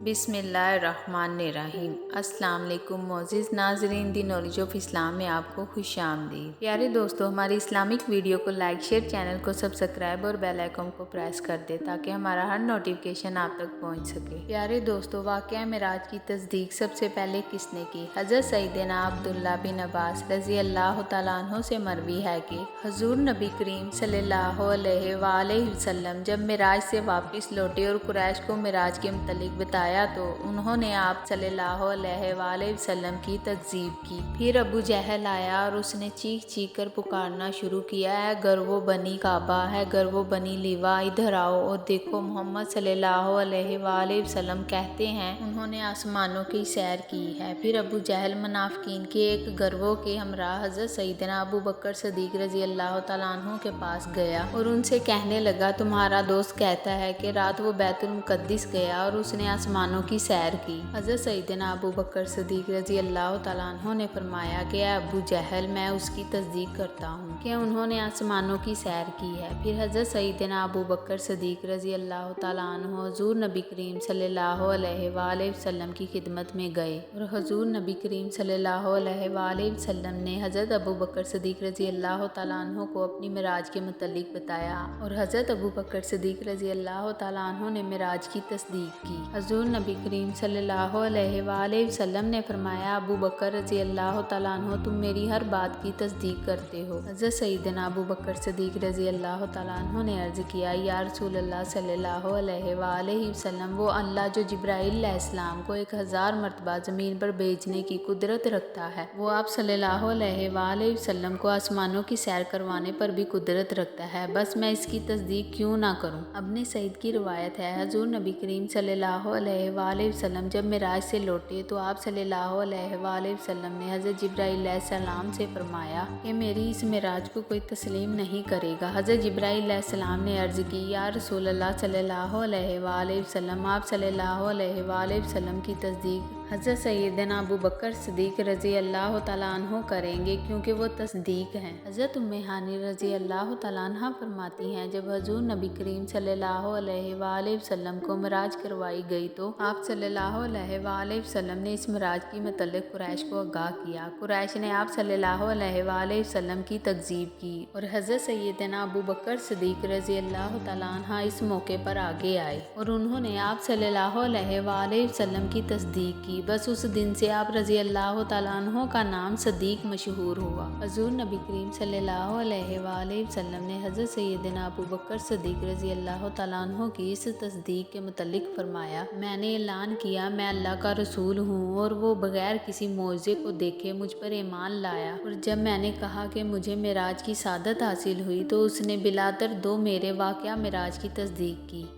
बिस्मिल्लाहिर्रहमानिर्रहीम। अस्सलाम वालेकुम मोअज़्ज़िज़ नाज़रीन, दी नॉलेज ऑफ इस्लाम में आपको खुश आमदीद। प्यारे दोस्तों, हमारी इस्लामिक वीडियो को लाइक शेयर, चैनल को सब्सक्राइब और बेल आइकन को प्रेस कर दे ताकि हमारा हर नोटिफिकेशन आप तक पहुंच सके। प्यारे दोस्तों, वाक़या मिराज की तस्दीक सबसे पहले किसने की? हज़रत सैयदना अब्दुल्ला बिन अब्बास रज़ी अल्लाह तआला अन्हु से मरवी है कि हुज़ूर नबी करीम सल्लल्लाहु अलैहि वसल्लम जब मिराज से वापस लौटे और कुरैश को मिराज के मुतालिक बताया तो उन्होंने आप सल्लल्लाहु अलैहि वसल्लम की तकज़ीब की। फिर अबू जहल आया और उसने चीख चीख कर पुकारना शुरू किया, है गर्वो बनी काबा, है गर्वो बनी लीवा, इधर आओ और देखो मोहम्मद सल्लल्लाहु अलैहि वसल्लम कहते हैं उन्होंने आसमानों की सैर की है। फिर अबू जहल मुनाफिकीन के एक गर्वों के हमरा हज़रत सैयदना अबू बकर सदीक रज़ी अल्लाह तआला अन्हु के पास गया और उनसे कहने लगा, तुम्हारा दोस्त कहता है कि रात वो बैतुल मुक़द्दिस गया और उसने आसमानों की सैर की। हज़रत सैयदना अबू बकर सदीक रज़ी अल्लाह तआला अन्हु ने फरमाया कि अबू जहल, मैं उसकी तस्दीक करता हूँ कि उन्होंने आसमानों की सैर की है। फिर हज़रत सैयदना अबू बकर सदीक रज़ी अल्लाह तआला अन्हु हुज़ूर नबी करीम सल्लल्लाहु अलैहि वसल्लम की खिदमत में गए और हुज़ूर नबी करीम सल्लल्लाहु अलैहि वसल्लम ने हज़रत अबू बकर सदीक रज़ी अल्लाह तआला अन्हु को अपनी मिराज के मुतालिक बताया और हज़रत अबू बकर सदीक रज़ी अल्लाह तआला अन्हु ने मिराज की तस्दीक की। हुज़ूर नबी करीम सल्लल्लाहु अलैहि वसल्लम ने फरमाया, अबू बकर रज़ी अल्लाह तआला अन्हु, तुम मेरी हर बात की तस्दीक करते हो। हज़रत सैयदना अबू बकर सदीक रज़ी अल्लाह तआला अन्हु ने अर्ज़ किया, या रसूल अल्लाह सल्लल्लाहु अलैहि वसल्लम, वो अल्लाह जो जिब्राईल अलैहिस्सलाम को 1000 मरतबा ज़मीन पर भेजने की कुदरत रखता है, वो आप सल्लल्लाहु अलैहि वसल्लम को आसमानों की सैर करवाने पर भी कुदरत रखता है। बस मैं इसकी तस्दीक क्यों ना करूं। अपने सईद की रिवायत है, हुज़ूर नबी करीम सल्लल्लाहु अलैहि वसल्लम जब मिराज से लौटे तो आप सल्लल्लाहु अलैहि वसल्लम ने हज़रत जिब्राईल अलैहिस्सलाम से फरमाया कि मेरी इस मिराज को कोई तस्लीम नहीं करेगा। हज़रत जिब्राईल अलैहिस्सलाम ने अर्ज़ की, या रसूल अल्लाह सल्लल्लाहु अलैहि वसल्लम, आप सल्लल्लाहु अलैहि वसल्लम की तस्दीक हज़रत सैयदना अबू बकर सदीक रज़ी अल्लाह तआला अन्हु करेंगे क्योंकि वो तस्दीक हैं। हज़रत उम्मे हानी रज़ी अल्लाह तआला अन्हा फरमाती हैं, जब हुज़ूर नबी करीम सल्लल्लाहु अलैहि वसल्लम को मिराज करवाई गई तो आप सल्लल्लाहु अलैहि वसल्लम ने इस मिराज की मुतालिक कुरैश को आगाह किया। कुरैश ने आप सल्लल्लाहु अलैहि वसल्लम की तकज़ीब की और हज़रत सैयदना अबू बकर सदीक रज़ी अल्लाह तआला अन्हा इस मौके पर आगे आए और उन्होंने आप सल्लल्लाहु अलैहि वसल्लम की तस्दीक की। बस उस दिन से आप रज़ी अल्लाह तआला अन्हु का नाम सदीक मशहूर हुआ। हुज़ूर नबी करीम सल्लल्लाहु अलैहि वसल्लम ने हज़रत सैयदना अबू बकर सदीक रज़ी अल्लाह तआला अन्हु की इस तस्दीक के मुतालिक फरमाया, मैंने ऐलान किया मैं अल्लाह का रसूल हूँ और वो बगैर किसी मौज़े को देखे मुझ पर ईमान लाया। और जब मैंने कहा कि मुझे मिराज की सादत हासिल हुई तो उसने बिलातर दो मेरे वाक़या मिराज की तस्दीक की।